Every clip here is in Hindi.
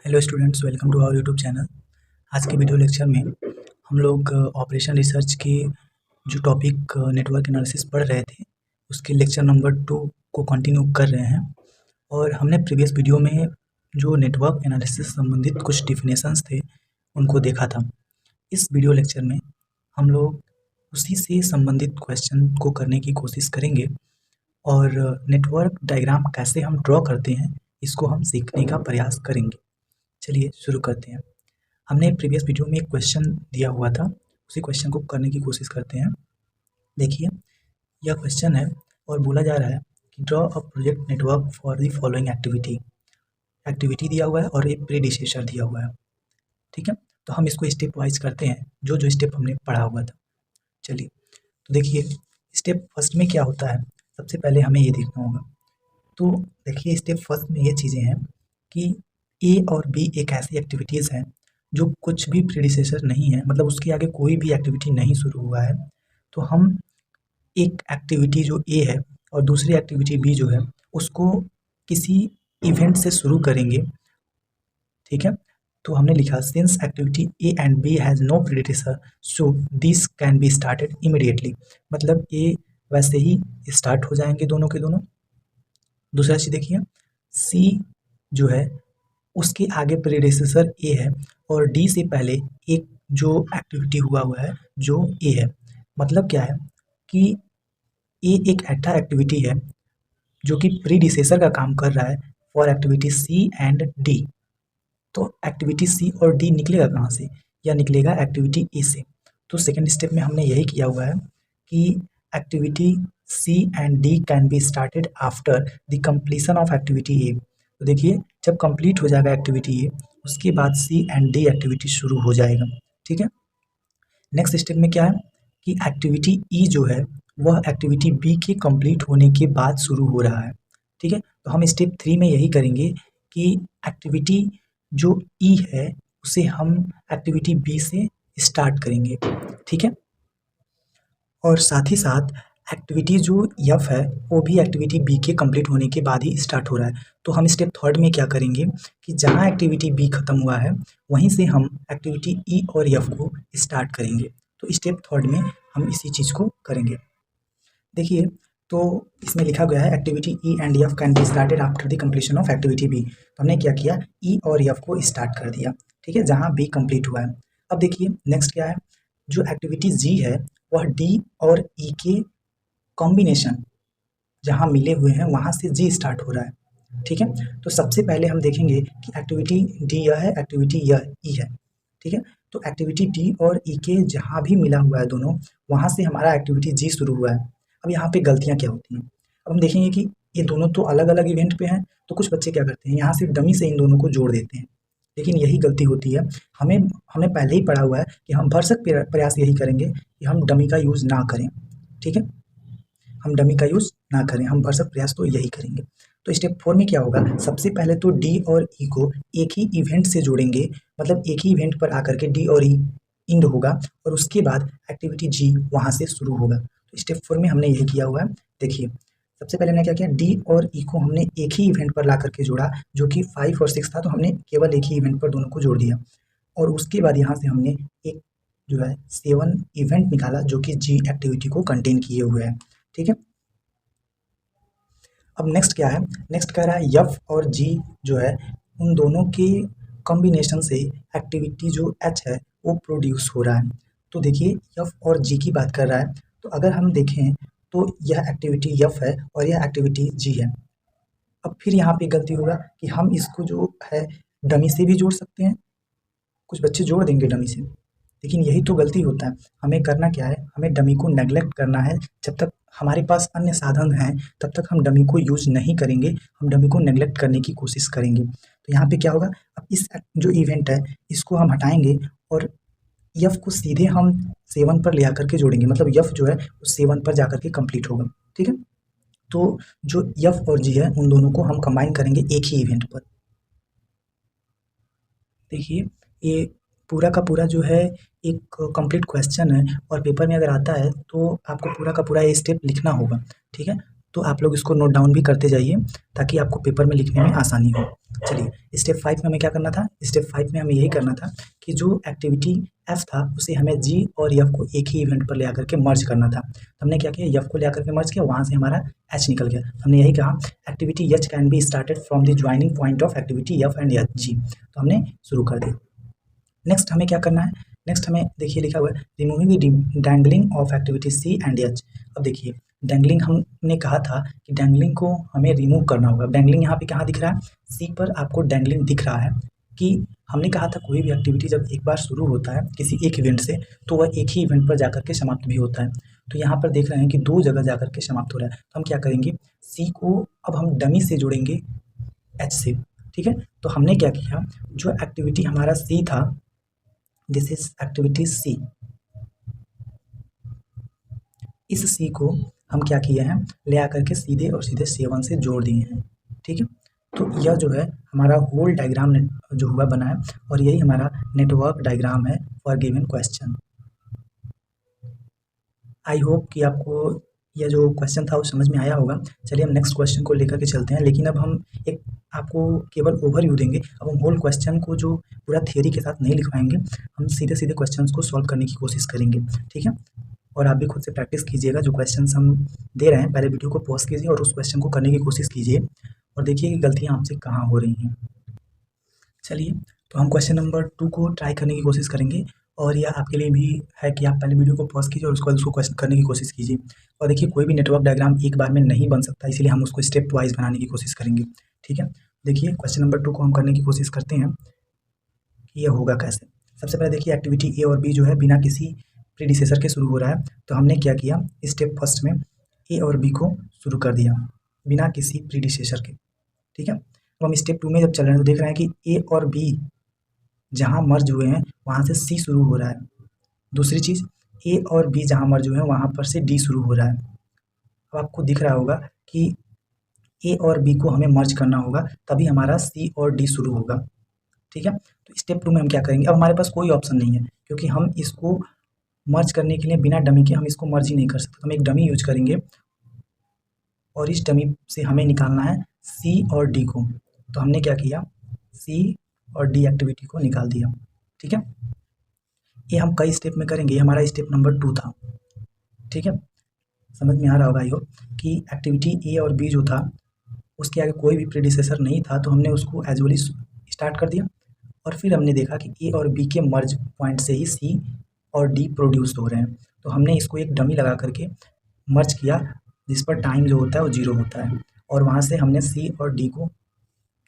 Hello students, welcome to our YouTube channel. आज के वीडियो लेक्चर में हम लोग ऑपरेशन रिसर्च के जो टॉपिक नेटवर्क एनालिसिस पढ़ रहे थे उसके लेक्चर नंबर 2 को कंटिन्यू कर रहे हैं। और हमने प्रीवियस वीडियो में जो नेटवर्क एनालिसिस संबंधित कुछ डिफिनेशंस थे उनको देखा था। इस वीडियो लेक्चर में हम लोग उसी से संबंधित क्वेश्चन को करने की कोशिश करेंगे और नेटवर्क डायग्राम कैसे हम ड्रॉ करते हैं इसको हम सीखने का प्रयास करेंगे। चलिए शुरू करते हैं। हमने प्रीवियस वीडियो में एक क्वेश्चन दिया हुआ था, उसी क्वेश्चन को करने की कोशिश करते हैं। देखिए, यह क्वेश्चन है और बोला जा रहा है कि draw a project network for the following activity दिया हुआ है और एक प्रीडिसेसर दिया हुआ है। ठीक है, तो हम इसको स्टेप वाइज करते हैं, जो जो स्टेप हमने पढ़ा हुआ था। चलिए, तो देखिए स्टेप फर्स्ट में क्या होता है। सबसे पहले हमें ये देखना होगा। तो देखिए स्टेप फर्स्ट में ये चीज़ें हैं कि ए और बी एक ऐसी एक्टिविटीज़ हैं जो कुछ भी प्रीडिसेसर नहीं है, मतलब उसके आगे कोई भी एक्टिविटी नहीं शुरू हुआ है। तो हम एक एक्टिविटी जो ए है और दूसरी एक्टिविटी बी जो है उसको किसी इवेंट से शुरू करेंगे। ठीक है, तो हमने लिखा since activity A and B has no predecessor so this can be started immediately, मतलब ए वैसे ही स्टार्ट हो जाएंगे दोनों के दोनों। दूसरा चीज़ देखिए, सी जो है उसके आगे प्रीडिसेसर ए है और डी से पहले एक जो एक्टिविटी हुआ है जो ए है। मतलब क्या है कि ए एक ऐसा एक्टिविटी है जो कि प्रीडिसेसर का काम कर रहा है for activity C and D. तो एक्टिविटी सी और डी निकलेगा कहाँ से? या निकलेगा एक्टिविटी ए से। तो सेकेंड स्टेप में हमने यही किया हुआ है कि activity C and D can be started after the completion of activity A. तो देखिए, जब कंप्लीट हो जाएगा एक्टिविटी ए उसके बाद सी एंड डी एक्टिविटी शुरू हो जाएगा। ठीक है, नेक्स्ट स्टेप में क्या है कि एक्टिविटी ई जो है वह एक्टिविटी बी के कंप्लीट होने के बाद शुरू हो रहा है। ठीक है, तो हम स्टेप 3 में यही करेंगे कि एक्टिविटी जो ई है उसे हम एक्टिविटी बी से स्टार्ट करेंगे। ठीक है, और साथ ही साथ एक्टिविटी जो एफ है वो भी एक्टिविटी बी के कंप्लीट होने के बाद ही स्टार्ट हो रहा है। तो हम स्टेप थर्ड में क्या करेंगे कि जहाँ एक्टिविटी बी खत्म हुआ है वहीं से हम एक्टिविटी ई और एफ को स्टार्ट करेंगे। तो स्टेप थर्ड में हम इसी चीज़ को करेंगे। देखिए, तो इसमें लिखा गया है activity E and F can be started after the completion of activity B. तो हमने क्या किया, ई और एफ को स्टार्ट कर दिया। ठीक है, जहाँ बी कंप्लीट हुआ है। अब देखिए नेक्स्ट क्या है, जो एक्टिविटी जी है वह डी और ई के कॉम्बिनेशन जहाँ मिले हुए हैं वहाँ से जी स्टार्ट हो रहा है। ठीक है, तो सबसे पहले हम देखेंगे कि एक्टिविटी डी यह है, एक्टिविटी यह ई है। ठीक है, तो एक्टिविटी डी और ई के जहाँ भी मिला हुआ है दोनों, वहाँ से हमारा एक्टिविटी जी शुरू हुआ है। अब यहाँ पे गलतियाँ क्या होती हैं, अब हम देखेंगे कि ये दोनों तो अलग अलग इवेंट पे हैं, तो कुछ बच्चे क्या करते हैं यहाँ से डमी से इन दोनों को जोड़ देते हैं। लेकिन यही गलती होती है। हमने पहले ही पढ़ा हुआ है कि हम भरसक प्रयास यही करेंगे कि हम डमी का यूज़ ना करें। ठीक है, हम डमी का यूज़ ना करें, हम भरसक प्रयास तो यही करेंगे। तो स्टेप 4 में क्या होगा, सबसे पहले तो डी और ई को एक ही इवेंट से जोड़ेंगे, मतलब एक ही इवेंट पर आकर के डी और ई इंड होगा और उसके बाद एक्टिविटी जी वहाँ से शुरू होगा। तो स्टेप 4 में हमने यही किया हुआ है। देखिए, सबसे पहले हमने क्या किया, डी और ई को हमने एक ही इवेंट पर ला करके जोड़ा जो कि 5 और 6 था, तो हमने केवल एक ही इवेंट पर दोनों को जोड़ दिया। और उसके बाद यहाँ से हमने एक जो है 7 इवेंट निकाला जो कि जी एक्टिविटी को कंटेन किए हुए हैं। ठीक है, अब नेक्स्ट क्या है, नेक्स्ट कह रहा है एफ और जी जो है उन दोनों के कॉम्बिनेशन से एक्टिविटी जो एच है वो प्रोड्यूस हो रहा है। तो देखिए एफ और जी की बात कर रहा है, तो अगर हम देखें तो यह एक्टिविटी एफ है और यह एक्टिविटी जी है। अब फिर यहाँ पे गलती होगा कि हम इसको जो है डमी से भी जोड़ सकते हैं, कुछ बच्चे जोड़ देंगे डमी से, लेकिन यही तो गलती होता है। हमें करना क्या है, हमें डमी को नेग्लेक्ट करना है। जब तक हमारे पास अन्य साधन हैं तब तक हम डमी को यूज़ नहीं करेंगे, हम डमी को नेग्लेक्ट करने की कोशिश करेंगे। तो यहाँ पे क्या होगा, अब इस जो इवेंट है इसको हम हटाएंगे और यफ को सीधे हम 7 पर ले आकर के जोड़ेंगे, मतलब यफ जो है वो 7 पर जाकर के कंप्लीट होगा। ठीक है, तो जो यफ और जी है उन दोनों को हम कंबाइन करेंगे एक ही इवेंट पर। देखिए, ये पूरा का पूरा जो है एक कंप्लीट क्वेश्चन है और पेपर में अगर आता है तो आपको पूरा का पूरा ये स्टेप लिखना होगा। ठीक है, तो आप लोग इसको नोट डाउन भी करते जाइए ताकि आपको पेपर में लिखने में आसानी हो। चलिए स्टेप 5 में हमें क्या करना था, स्टेप 5 में हमें यही करना था कि जो एक्टिविटी एफ था उसे हमें जी और एफ को एक ही इवेंट पर ले आकर के मर्ज करना था। तो हमने क्या किया, एफ को ले आकर के मर्ज किया, वहाँ से हमारा एच निकल गया। हमने यही कहा activity H can be started from the joining point of activity F and H G. तो हमने शुरू कर दिया। नेक्स्ट हमें क्या करना है, नेक्स्ट हमें देखिए लिखा हुआ है removing the dangling of activity C and H. अब देखिए डैंगलिंग हमने कहा था कि डैंगलिंग को हमें रिमूव करना होगा। डैंगलिंग यहाँ पे कहाँ दिख रहा है, सी पर आपको डैंगलिंग दिख रहा है कि हमने कहा था कोई भी एक्टिविटी जब एक बार शुरू होता है किसी एक इवेंट से तो वह एक ही इवेंट पर जाकर के समाप्त भी होता है। तो यहाँ पर देख रहे हैं कि दो जगह जाकर के समाप्त हो रहा है। तो हम क्या करेंगे, सी को अब हम डमी से जोड़ेंगे एच से। ठीक है, तो हमने क्या किया, जो एक्टिविटी हमारा सी था, दिस इज एक्टिविटी सी, इस सी को हम क्या किए हैं, ले आकर के सीधे और सीधे C1 से जोड़ दिए हैं। ठीक है, तो यह जो है हमारा होल डायग्राम जो हुआ बना है और यही हमारा नेटवर्क डायग्राम है for given question. I hope कि आपको यह जो क्वेश्चन था वो समझ में आया होगा। चलिए हम नेक्स्ट क्वेश्चन को लेकर के चलते हैं, लेकिन अब हम एक आपको केवल ओवरव्यू देंगे। अब हम होल क्वेश्चन को जो पूरा थियोरी के साथ नहीं लिखवाएंगे, हम सीधे सीधे क्वेश्चंस को सॉल्व करने की कोशिश करेंगे। ठीक है, और आप भी खुद से प्रैक्टिस कीजिएगा। जो क्वेश्चंस हम दे रहे हैं पहले वीडियो को पॉज कीजिए और उस क्वेश्चन को करने की कोशिश कीजिए और देखिए कि गलतियाँ आपसे कहाँ हो रही हैं। चलिए तो हम क्वेश्चन नंबर 2 को ट्राई करने की कोशिश करेंगे और यह आपके लिए भी है कि आप पहले वीडियो को पॉज कीजिए और उसके बाद उसको क्वेश्चन करने की कोशिश कीजिए। और देखिए कोई भी नेटवर्क डायग्राम एक बार में नहीं बन सकता, इसीलिए हम उसको स्टेप वाइज बनाने की कोशिश करेंगे। ठीक है, देखिए क्वेश्चन नंबर 2 को हम करने की कोशिश करते हैं कि यह होगा कैसे। सबसे पहले देखिए एक्टिविटी ए और बी जो है बिना किसी प्रीडिसेसर के शुरू हो रहा है। तो हमने क्या किया, स्टेप फर्स्ट में ए और बी को शुरू कर दिया बिना किसी प्रीडिसेसर के। ठीक है, तो हम स्टेप 2 में जब चल रहे हैं तो देख रहे हैं कि ए और बी जहाँ मर्ज हुए हैं वहाँ से सी शुरू हो रहा है। दूसरी चीज़, ए और बी जहाँ मर्ज हुए हैं वहाँ पर से डी शुरू हो रहा है। अब आपको दिख रहा होगा कि ए और बी को हमें मर्ज करना होगा, तभी हमारा सी और डी शुरू होगा। ठीक है, तो स्टेप 2 में हम क्या करेंगे, अब हमारे पास कोई ऑप्शन नहीं है क्योंकि हम इसको मर्ज करने के लिए बिना डमी के हम इसको मर्ज ही नहीं कर सकते। हम एक डमी यूज करेंगे और इस डमी से हमें निकालना है सी और डी को। तो हमने क्या किया, सी और डी एक्टिविटी को निकाल दिया। ठीक है, ये हम कई स्टेप में करेंगे, ये हमारा स्टेप नंबर 2 था। ठीक है, समझ में आ रहा होगा यो कि एक्टिविटी ए और बी जो था उसके आगे कोई भी प्रीडिसेसर नहीं था, तो हमने उसको एजुअली स्टार्ट कर दिया और फिर हमने देखा कि ए और बी के मर्ज पॉइंट से ही सी और डी प्रोड्यूस हो रहे हैं। तो हमने इसको एक डमी लगा करके मर्ज किया जिस पर टाइम जो होता है वो 0 होता है और वहाँ से हमने सी और डी को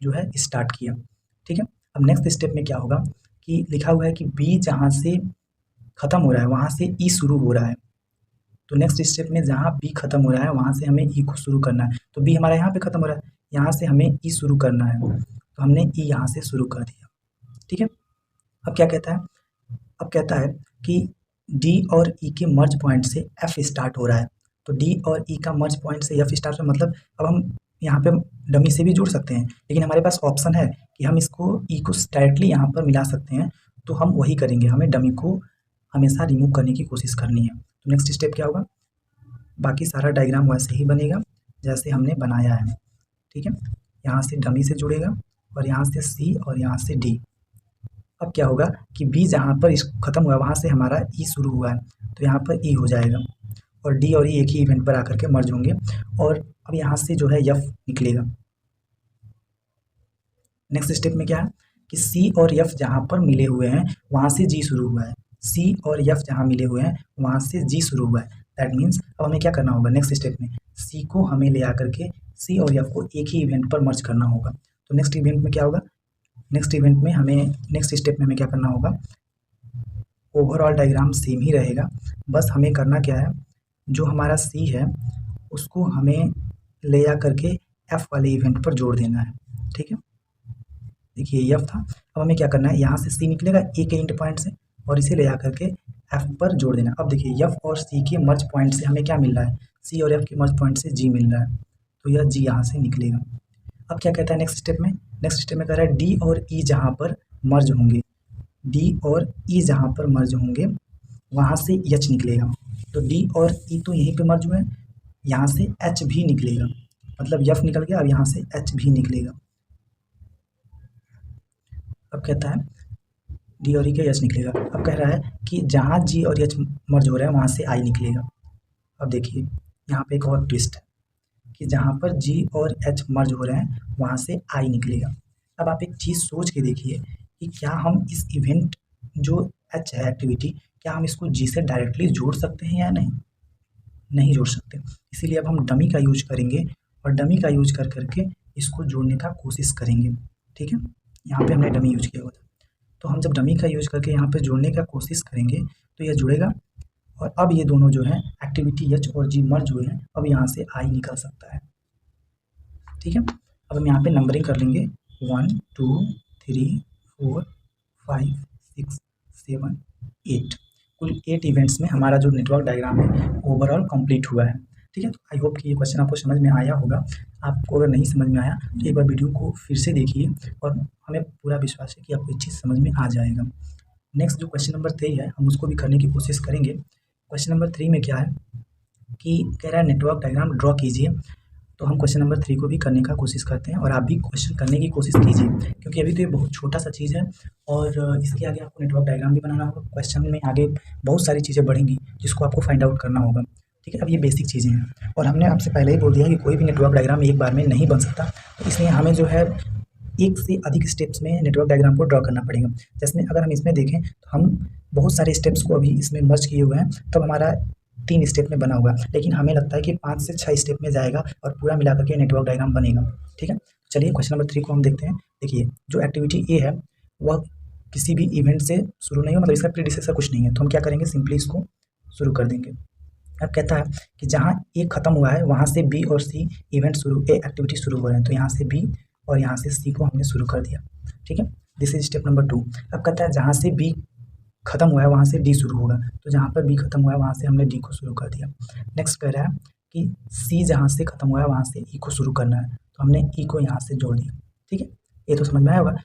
जो है स्टार्ट किया। ठीक है, अब नेक्स्ट स्टेप में क्या होगा कि लिखा हुआ है कि बी जहाँ से ख़त्म हो रहा है वहाँ से ई शुरू हो रहा है। तो नेक्स्ट स्टेप में जहाँ बी खत्म हो रहा है वहाँ से हमें ई को शुरू करना है। तो बी हमारा यहाँ पे खत्म हो रहा है, यहाँ से हमें ई शुरू करना है, तो हमने ई यहाँ से शुरू कर दिया। ठीक है, अब क्या कहता है, अब कहता है कि डी और ई के मर्ज पॉइंट से एफ स्टार्ट हो रहा है। तो डी और ई का मर्ज पॉइंट से एफ स्टार्ट हो, मतलब अब हम यहाँ पे डमी से भी जुड़ सकते हैं, लेकिन हमारे पास ऑप्शन है कि हम इसको ई को डायरेक्टली यहाँ पर मिला सकते हैं। तो हम वही करेंगे, हमें डमी को हमेशा रिमूव करने की कोशिश करनी है। तो नेक्स्ट स्टेप क्या होगा, बाकी सारा डायग्राम वैसे ही बनेगा जैसे हमने बनाया है। ठीक है, यहाँ से डमी से जुड़ेगा और यहाँ से सी और यहाँ से डी। अब क्या होगा कि बी जहाँ पर ख़त्म हुआ वहाँ से हमारा ई शुरू हुआ है, तो यहाँ पर ई हो जाएगा और डी और ई एक ही इवेंट पर आकर के मर्ज होंगे और अब यहाँ से जो है एफ निकलेगा। नेक्स्ट स्टेप में क्या है कि सी और एफ जहाँ पर मिले हुए हैं वहाँ से जी शुरू हुआ है, सी और एफ जहाँ मिले हुए हैं वहाँ से जी शुरू हुआ है। दैट मीन्स अब हमें क्या करना होगा, नेक्स्ट स्टेप में सी को हमें ले आकर के सी और एफ को एक ही इवेंट पर मर्ज करना होगा। तो नेक्स्ट इवेंट में क्या होगा, नेक्स्ट इवेंट में हमें नेक्स्ट स्टेप में हमें क्या करना होगा, ओवरऑल डायग्राम सेम ही रहेगा, बस हमें करना क्या है, जो हमारा सी है उसको हमें ले आ करके एफ वाले इवेंट पर जोड़ देना है। ठीक है, देखिए एफ था, अब हमें क्या करना है, यहाँ से सी निकलेगा ए के एंड पॉइंट से और इसे ले आ करके एफ पर जोड़ देना। अब देखिए एफ और सी के मर्ज पॉइंट से हमें क्या मिल रहा है, सी और एफ के मर्ज पॉइंट से जी मिल रहा है, तो यह जी यहाँ से निकलेगा। अब क्या कहता है नेक्स्ट स्टेप में, नेक्स्ट स्टेप में कह रहा है डी और ई जहाँ पर मर्ज होंगे, डी और ई जहाँ पर मर्ज होंगे वहाँ से एच निकलेगा। तो डी और ई तो यहीं पे मर्ज हुए हैं, यहाँ से एच भी निकलेगा, मतलब यफ निकल गया, अब यहाँ से एच भी निकलेगा। अब कहता है डी और ई का एच निकलेगा। अब कह रहा है कि जहाँ जी और एच मर्ज हो रहा है वहाँ से आई निकलेगा। अब देखिए यहाँ पे एक और ट्विस्ट है कि जहाँ पर जी और एच मर्ज हो रहे हैं वहाँ से आई निकलेगा। अब आप एक चीज़ सोच के देखिए कि क्या हम इस इवेंट जो एच है एक्टिविटी, क्या हम इसको जी से डायरेक्टली जोड़ सकते हैं या नहीं? नहीं जोड़ सकते। इसीलिए अब हम डमी का यूज करेंगे और डमी का यूज कर करके इसको जोड़ने का कोशिश करेंगे। ठीक है, यहाँ पे हमने डमी यूज किया हुआ था, तो हम जब डमी का यूज करके यहाँ पे जोड़ने का कोशिश करेंगे तो यह जुड़ेगा। और अब ये दोनों जो है एक्टिविटी एच और जी मर्ज हुए हैं, अब यहाँ से आई निकल सकता है। ठीक है, अब हम यहाँ पे नंबरिंग कर लेंगे 1 2 3 4 5 6 7 8। कुल 8 इवेंट्स में हमारा जो नेटवर्क डायग्राम है ओवरऑल कंप्लीट हुआ है। ठीक है, तो आई होप कि ये क्वेश्चन आपको समझ में आया होगा। आपको अगर नहीं समझ में आया तो एक बार वीडियो को फिर से देखिए और हमें पूरा विश्वास है कि आपको ये चीज़ समझ में आ जाएगा। नेक्स्ट जो क्वेश्चन नंबर 3 है हम उसको भी करने की कोशिश करेंगे। क्वेश्चन नंबर 3 में क्या है कि कह रहा है नेटवर्क डायग्राम ड्रॉ कीजिए। तो हम क्वेश्चन नंबर 3 को भी करने का कोशिश करते हैं और आप भी क्वेश्चन करने की कोशिश कीजिए, क्योंकि अभी तो ये बहुत छोटा सा चीज़ है और इसके आगे आपको नेटवर्क डायग्राम भी बनाना होगा। क्वेश्चन में आगे बहुत सारी चीज़ें बढ़ेंगी जिसको आपको फाइंड आउट करना होगा। ठीक है, अब ये बेसिक चीज़ें हैं और हमने आपसे पहले ही बोल दिया कि कोई भी नेटवर्क डायग्राम एक बार में नहीं बन सकता, तो इसलिए हमें जो है एक से अधिक स्टेप्स में नेटवर्क डायग्राम को ड्रॉ करना पड़ेगा। जैसे अगर हम इसमें देखें तो हम बहुत सारे स्टेप्स को अभी इसमें मर्ज किए हुए हैं, तब हमारा 3 स्टेप में बना होगा, लेकिन हमें लगता है कि 5 से 6 स्टेप में जाएगा और पूरा मिला करके नेटवर्क डायग्राम बनेगा। ठीक है, चलिए क्वेश्चन नंबर 3 को हम देखते हैं। देखिए जो एक्टिविटी ए है वह किसी भी इवेंट से शुरू नहीं हो, मतलब इसका प्रीडिसेसर कुछ नहीं है, तो हम क्या करेंगे सिंपली इसको शुरू कर देंगे। अब कहता है कि जहाँ ए खत्म हुआ है वहाँ से बी और सी इवेंट शुरू ए एक्टिविटी शुरू हो रहे हैं, तो यहाँ से बी और यहाँ से सी को हमने शुरू कर दिया। ठीक है, दिस इज स्टेप नंबर 2। अब कहता है जहाँ से बी खत्म हुआ है वहाँ से डी शुरू होगा, तो जहाँ पर बी खत्म हुआ है वहाँ से हमने डी को शुरू कर दिया। नेक्स्ट कह रहा है कि सी जहाँ से खत्म हुआ है वहाँ से ई को शुरू करना है, तो हमने ई को यहाँ से जोड़ दिया। ठीक है, ये तो समझ में आया होगा।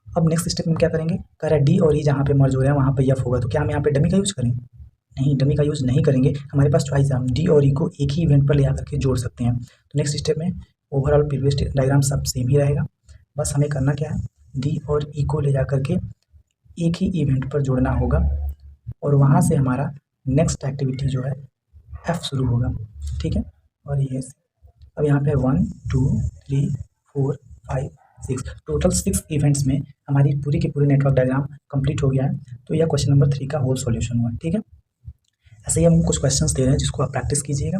अब नेक्स्ट स्टेप में क्या करेंगे, कह रहा है डी और ई जहाँ पे मर्ज हो रहे हैं वहाँ पे एफ होगा, तो क्या हम यहाँ पे डमी का यूज़ करेंगे? नहीं, डमी का यूज़ नहीं करेंगे। हमारे पास चॉइस है, हम डी और ई को एक ही इवेंट पर ले आकर के जोड़ सकते हैं। तो नेक्स्ट स्टेप में ओवरऑल प्रीवियस डायग्राम सब सेम ही रहेगा, बस हमें करना क्या है, डी और ई को ले जा करके एक ही इवेंट पर जोड़ना होगा और वहाँ से हमारा नेक्स्ट एक्टिविटी जो है एफ शुरू होगा। ठीक है, और ये अब यहाँ पे 1 2 3 4 5 6 टोटल 6 इवेंट्स में हमारी पूरी की पूरी नेटवर्क डायग्राम कंप्लीट हो गया है। तो यह क्वेश्चन नंबर 3 का होल सॉल्यूशन हुआ। ठीक है, ऐसे ही हम कुछ क्वेश्चंस दे रहे हैं जिसको आप प्रैक्टिस कीजिएगा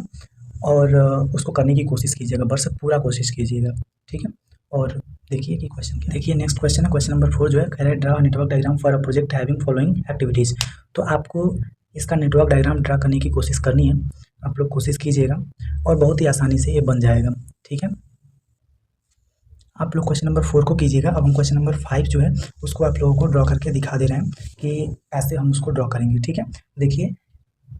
और उसको करने की कोशिश कीजिएगा, बस पूरा कोशिश कीजिएगा। ठीक है, और देखिए कि क्वेश्चन क्या, देखिए नेक्स्ट क्वेश्चन है क्वेश्चन नंबर 4 जो है, कह रहा है draw network diagram for a project having following activities. तो आपको इसका नेटवर्क डायग्राम ड्रा करने की कोशिश करनी है, आप लोग कोशिश कीजिएगा और बहुत ही आसानी से ये बन जाएगा। ठीक है, आप लोग क्वेश्चन नंबर 4 को कीजिएगा। अब हम क्वेश्चन नंबर 5 जो है उसको आप लोगों को ड्रॉ करके दिखा दे रहे हैं कि ऐसे हम उसको ड्रॉ करेंगे। ठीक है, देखिए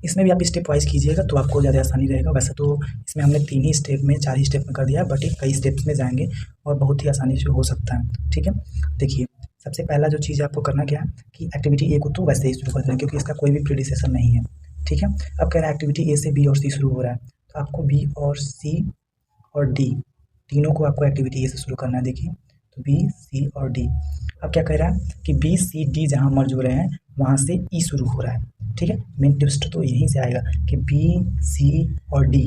इसमें भी आप स्टेप वाइज कीजिएगा तो आपको ज़्यादा आसानी रहेगा। वैसे तो इसमें हमने 3 ही स्टेप में 4 ही स्टेप में कर दिया है, बट ये कई स्टेप्स में जाएंगे और बहुत ही आसानी से हो सकता है। ठीक है, देखिए सबसे पहला जो चीज़ आपको करना क्या है कि एक्टिविटी ए को तो वैसे ही शुरू कर देना, क्योंकि इसका कोई भी प्रीडिसेसर नहीं है। ठीक है, अब कह रहा है एक्टिविटी ए से बी और सी शुरू हो रहा है, तो आपको बी और सी और डी तीनों को आपको एक्टिविटी ए से शुरू करना है। देखिए तो बी सी और डी। अब क्या कह रहा है कि बी सी डी जहाँ मर्ज हो रहे हैं वहाँ से ई शुरू हो रहा है। ठीक है, मेन ट्विस्ट तो यहीं से आएगा कि बी सी और डी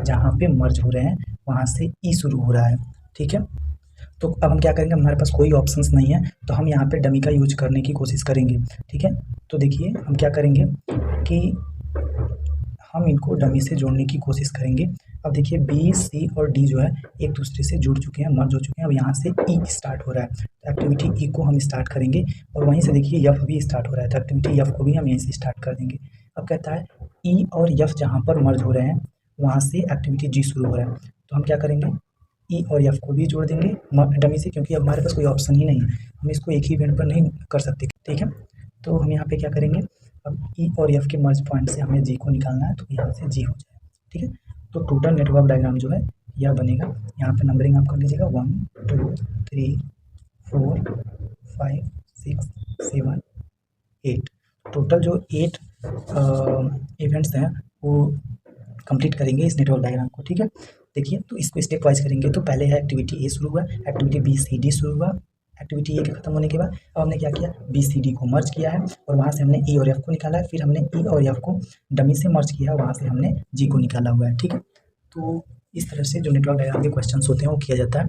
जहाँ पे मर्ज हो रहे हैं वहाँ से ई शुरू हो रहा है। ठीक है, तो अब हम क्या करेंगे, हमारे पास कोई ऑप्शंस नहीं है तो हम यहाँ पे डमी का यूज करने की कोशिश करेंगे। ठीक है, तो देखिए हम क्या करेंगे कि हम इनको डमी से जोड़ने की कोशिश करेंगे। अब देखिए बी सी और डी जो है एक दूसरे से जुड़ चुके हैं, मर्ज हो चुके हैं। अब यहाँ से ई स्टार्ट हो रहा है, तो एक्टिविटी ई को हम स्टार्ट करेंगे और वहीं से देखिए यफ भी स्टार्ट हो रहा है, तो एक्टिविटी यफ को भी हम यहीं से स्टार्ट कर देंगे। अब कहता है ई और यफ जहाँ पर मर्ज हो रहे हैं वहाँ से एक्टिविटी जी शुरू हो रहा है, तो हम क्या करेंगे ई और यफ को भी जोड़ देंगे डमी से, क्योंकि अब हमारे पास कोई ऑप्शन ही नहीं है, हम इसको एक ही इवेंट पर नहीं कर सकते। ठीक है, तो हम यहाँ पे क्या करेंगे, अब ई और एफ के मर्ज पॉइंट से हमें जी को निकालना है, तो यहाँ से जी हो जाए। ठीक है, तो टोटल नेटवर्क डायग्राम जो है यह बनेगा। यहाँ पे नंबरिंग आप कर लीजिएगा 1 2 3 4 5 6 7 8। टोटल जो 8 इवेंट्स हैं वो कंप्लीट करेंगे इस नेटवर्क डायग्राम को, ठीक है। देखिए, तो इसको स्टेप वाइज करेंगे। तो पहले है एक्टिविटी ए शुरू हुआ, एक्टिविटी बी सी डी शुरू हुआ। एक्टिविटी ए के खत्म होने के बाद अब हमने क्या किया, बी सी डी को मर्ज किया है और वहाँ से हमने ई और एफ को निकाला है। फिर हमने ई और एफ को डमी से मर्ज किया है, वहाँ से हमने जी को निकाला हुआ है, ठीक है। तो इस तरह से जो नेटवर्क डायग्राम के क्वेश्चन होते हैं वो किया जाता है।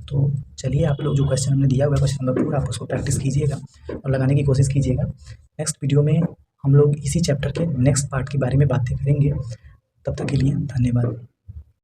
तो चलिए, आप लोग जो क्वेश्चन हमने दिया हुआ है क्वेश्चन नंबर 4, आप उसको प्रैक्टिस कीजिएगा और लगाने की कोशिश कीजिएगा। नेक्स्ट वीडियो में हम लोग इसी चैप्टर के नेक्स्ट पार्ट के बारे में बातें करेंगे। तब तक के लिए धन्यवाद।